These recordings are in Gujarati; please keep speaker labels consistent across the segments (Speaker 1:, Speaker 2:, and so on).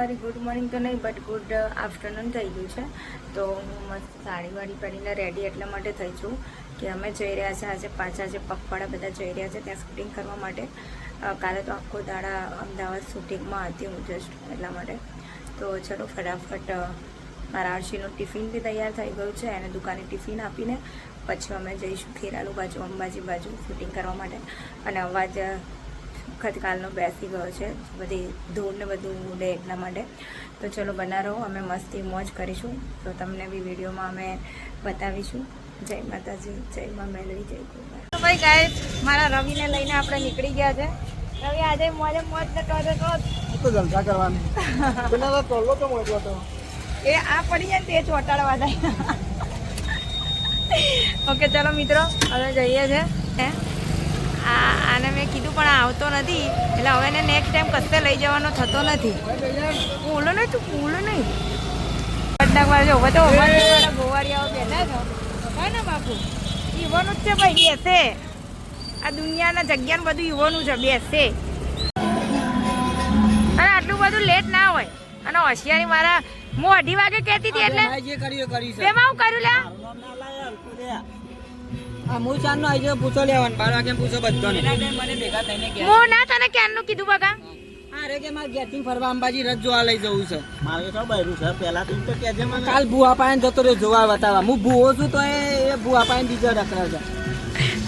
Speaker 1: સવારે ગુડ મોર્નિંગ તો નહીં બટ ગુડ આફ્ટરનૂન થઈ ગયું છે. તો હું મસ્ત સાડીવાડી પહેરીને રેડી એટલા માટે થઈ છું કે અમે જઈ રહ્યા છે આજે પાછા જે પગપાળા બધા જઈ રહ્યા છે ત્યાં શૂટિંગ કરવા માટે. કાલે તો આખો દાડા અમદાવાદ શૂટિંગમાં હતી હું જસ્ટ એટલા માટે. તો ચલો ફટાફટ મારા આરસીનું ટિફિન બી તૈયાર થઈ ગયું છે અને દુકાને ટિફિન આપીને પછી અમે જઈશું ખેરાલુ બાજુ અંબાજી બાજુ શૂટિંગ કરવા માટે. અને અવાજ ખતકાલનો બેસી ગયો છે, બધી ધૂળ ને બધું ઉડે એટલા માટે. તો ચલો બના રહો, અમે મસ્તી મોજ કરીશું. તો તમને બી વિડીયોમાં અમે બતાવીશું. જય માતાજી, જય મા મેલડી, જય કુમાર. તો ભાઈ ગાઈસ, મારા રવિને લઈને આપણે નીકળી ગયા છે. રવિ આજે મોજે મોજ ને કહો તો
Speaker 2: જલસા કરવાની પેલા ટોલો તો મોજો હતો
Speaker 1: એ આ પડી જાય તે ચોટાડવા જાય. ઓકે ચલો મિત્રો, હવે જઈએ છે. આને મેં કીધું પણ આવતો નથી, એટલે હવે એને નેક્સ્ટ ટાઈમ કશે લઈ જવાનો થતો નથી. બોલો નહીં, તું બોલો નહીં. પટનાકમાં જો હવે તો ગોવારિયાઓ બેઠા છો હોય ને બાપુ, યુવાનું જ છે ભાઈ, બેસે. આ દુનિયાના જગ્યાનું બધું યુવાનું છે, બેસે. અને આટલું બધું લેટ ના હોય. અને હોશિયારી મારા હું 2:30 વાગે કહેતી હતી એટલે તેમાં હું કર્યું લે.
Speaker 2: પૂછો લેવાનું 12 વાગે પૂછો બધો
Speaker 1: હું ના તને ક્યારનું કીધું બગા.
Speaker 2: અરે કે મારે ગેટિંગ ફરવા અંબાજી રથ જોવા લઈ જવું છે. મારે તો બૈરું છે પહેલા તો કહેજે મને. કાલ ભૂવા પાયન જતો રહ્યો જોવા બતાવવા. હું ભૂવો છું તો એ ભૂવા પાયન બીજો રખડા છે.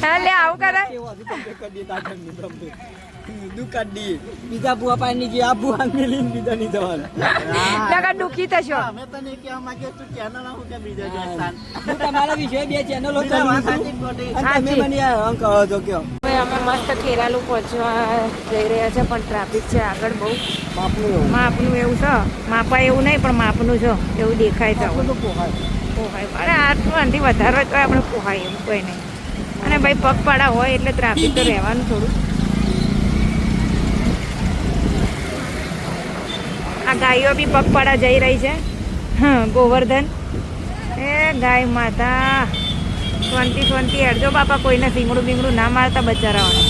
Speaker 1: હા લે આવું કરે. બીજા ભૂવા પાયન ની જે આ ભૂવા મિલીને બીજા ની જવાનું. લગા દુખી થશો. અમે તને કહેવા માંગે તું ચેનલ આવું કે બીજા જસ્તાન. હું તમારા વિશે બે ચેનલો ચલાવું છું અને તમે મને અંક કહો છો કયો. અમે મસ્ત ખેરાલુ પહોંચવા જઈ રહ્યા છે પણ ટ્રાફિક છે આગળ બહુ. માપનું એવું છે, માપા એવું નહીં પણ માપનું છે એવું દેખાય છે. પોહાય અરે આટલું આનાથી વધારે હોય તો આપણે પોહાય એવું કંઈ નહીં. અને ભાઈ પગપાળા હોય એટલે ટ્રાફિક તો રહેવાનું થોડું. આ ગાયો બી પગપાળા જઈ રહી છે. હા ગોવર્ધન એ ગાય માતા શાંતિ હેડજો બાપા, કોઈને સિંગડું બિંગડું ના મારતા બચારાઓને.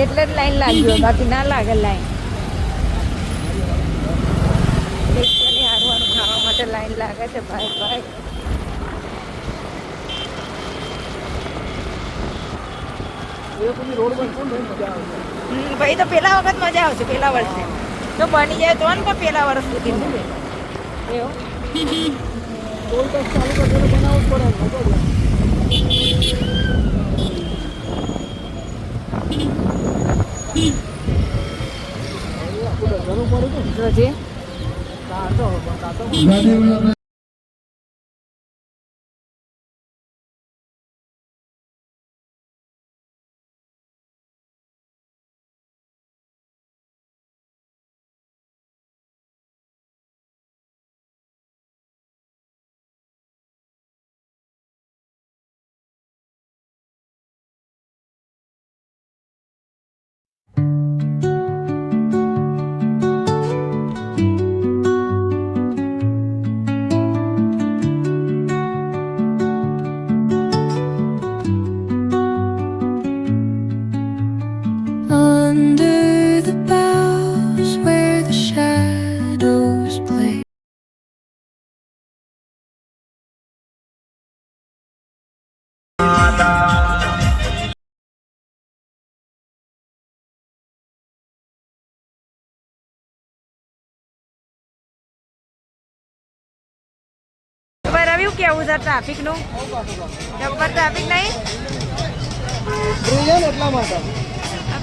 Speaker 1: એટલે જ લાઈન લાગ્યો, બાકી ના લાગે લાઈન. હારવાનું ખાવા માટે લાઈન લાગે છે ભાઈ. ભાઈ તો પેલા વખત મજા આવશે, પેલા વર્ષે તો બની જાય તો ને પેલા વર્ષ સુધી એવું. જોજે કેવું છે ટ્રાફિક નું? જબ્બર ટ્રાફિક નહીં? બ્રિજ એટલા માટે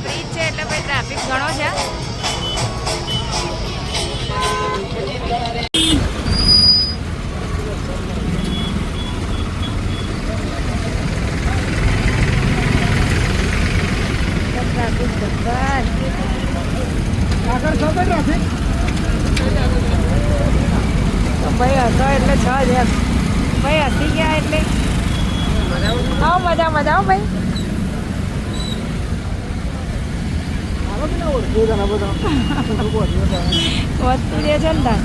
Speaker 1: બ્રિજ છે એટલે ભાઈ ટ્રાફિક ઘણો છે. ટ્રાફિક જબ્બર. એટલે 6 જ એમ ભાઈ હસી ગયા એટલે આવો મજા મજા આવો ભાઈ વસ્તુ જે છે ને તાર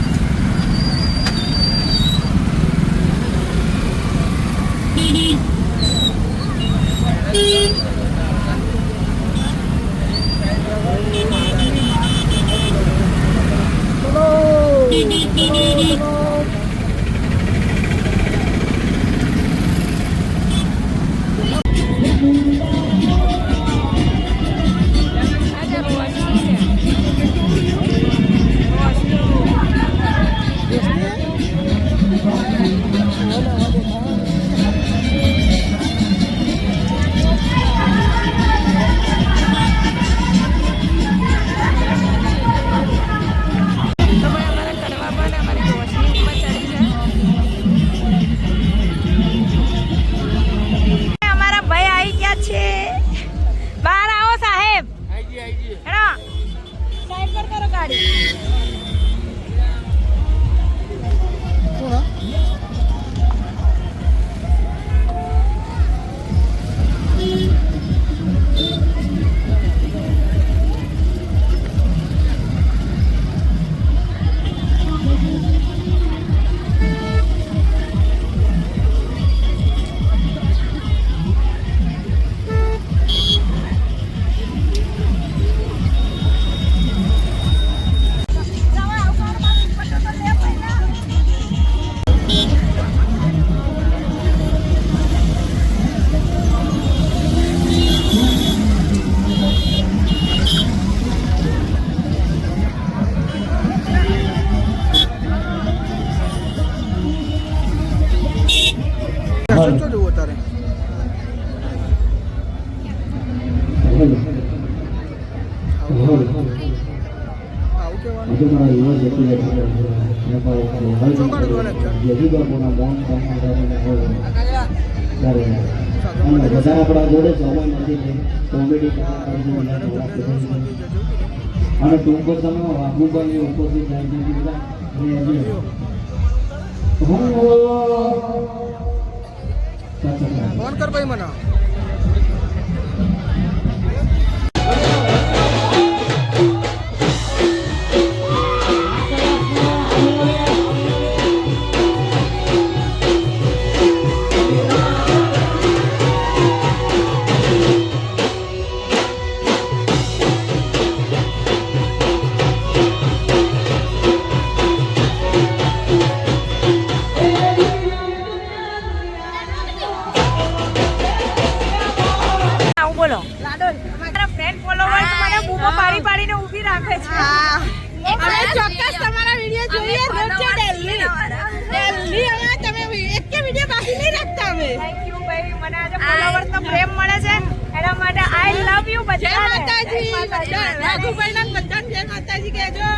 Speaker 3: આપણા જોડે સમય નથી કોમેડી અને ટૂંકો સમયમાં વાઘુભાઈ ઉપસ્થિત થાય છે ફોન કર ભાઈ મને
Speaker 1: ચોક્કસ તમારા વિડિયો જોઈએ રોજ દિલ્હી હવે તમે એક કે વિડિયો બાકી નહીં રાખતા અમે થેન્ક યુ ભાઈ મને આજે ફોલોવર્સ નો પ્રેમ મળે છે એના માટે આઈ લવ યુ બધાને જય માતાજી રાઘુભાઈના બધાને જય માતાજી કહેજો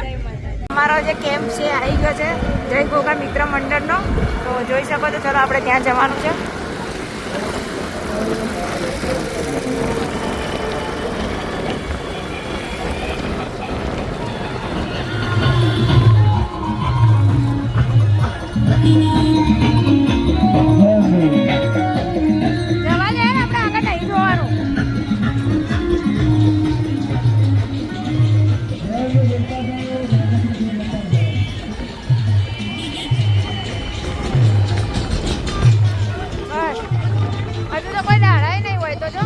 Speaker 1: અમારો જે કેમ્પ છે આવી ગયો છે જય ગોગા મિત્ર મંડળનો તો જોઈ શકો છો ચલો આપણે ત્યાં જવાનું છે જવા દે આપણે આગળ નહીં જોવાનું હજુ તો કોઈ દાડાય નહીં હોય તો જો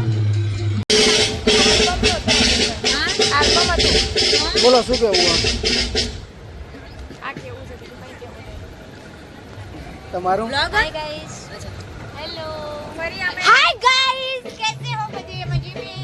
Speaker 2: બોલો શું કેવું
Speaker 1: આ કેવું છે
Speaker 2: તમારું
Speaker 4: hi guys hello
Speaker 1: hi
Speaker 4: guys कैसे हो मजे मजे में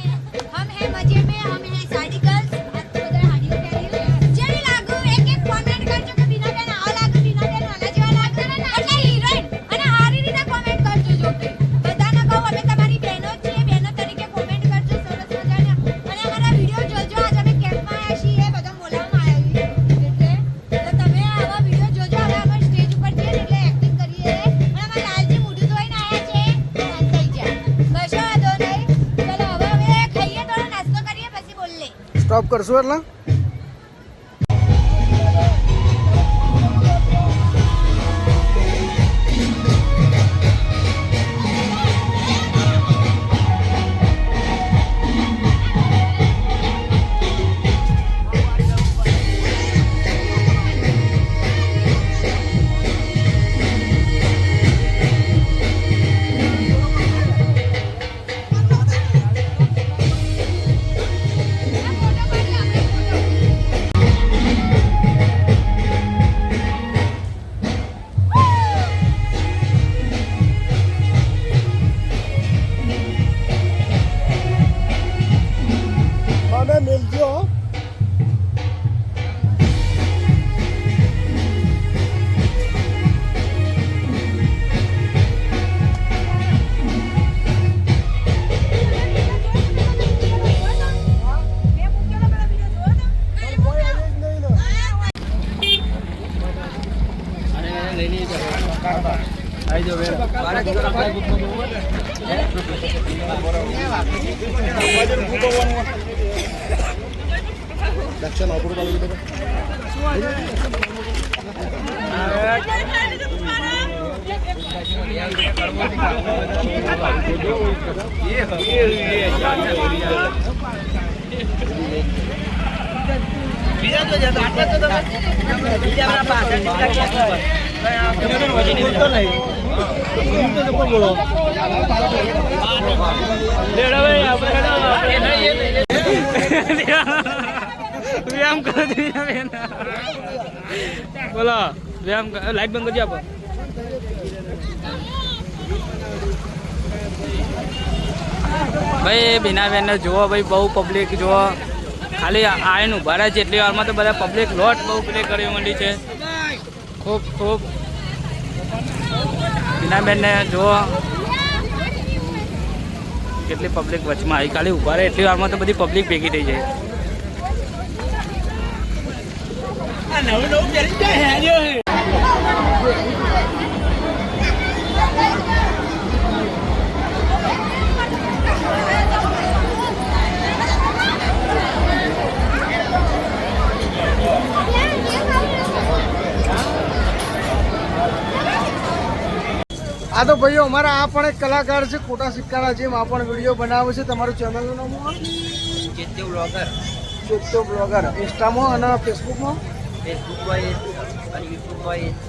Speaker 4: हम हैं मजे में हम हैं साड़ी गर्ल्स उधर हाडियो कैरी जेडी लागू एक एक कमेंट करજો કે બિના બેન આ લાગુ બિના બેન આના જેવા લાગતા ને એટલે હિરોઈન અને હારી રીતે કમેન્ટ કરજો જો કે બધાને કહો અમે તમારી બહેનો છીએ બહેનો તરીકે કમેન્ટ કરજો સરસ મજાના અને અમારા વિડિયો જોજો આજ અમે કેમ્પમાં આવ્યા છીએ બધા બોલાવવામાં આવ્યા છે એટલે તમે આવા વિડિયો જોજો હવે અમે સ્ટેજ ઉપર જઈએ એટલે એક્ટિંગ કરીએ અને અમારા લાલજી મોઢું ધોઈને આવ્યા છે થઈ જાય કશો વાંધો નહીં ચલો હવે અમે ખાઈએ થોડો નાસ્તો કરીએ પછી બોલીએ
Speaker 2: સ્ટોપ કરશું એટલે વ્યાયામ કરો બોલો વ્યાયામ લાઈટ બંધ કરજો આપો ભાઈ બીનાબેન ને જુઓ ભાઈ બહુ પબ્લિક જુઓ ખાલી આયન ઉભા રહે છે એટલી વારમાં તો બધા પબ્લિક લોટ બહુ પ્લે કરી માંડી છે ખૂબ ખૂબ બીનાબેન ને જુઓ કેટલી પબ્લિક વચમાં આવી ખાલી ઉભા રહે એટલી વારમાં તો બધી પબ્લિક ભેગી થઈ જાય
Speaker 5: આ તો ભાઈઓ અમારા આ પણ એક કલાકાર છે ખોટા સિક્કાના જેમ આ પણ વિડીયો બનાવે છે તમારું ચેનલનું નામ ચેત્યો બ્લોગર ઇન્સ્ટામાં અને ફેસબુકમાં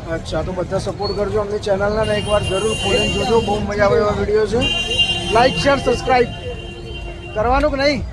Speaker 5: અચ્છા તો બધા સપોર્ટ કરજો અમની ચેનલને ને એકવાર જરૂર ખોલીને જોજો બહુ મજા આવે એવા વિડીયો છે લાઈક શેર સબસ્ક્રાઈબ કરવાનું કે નહીં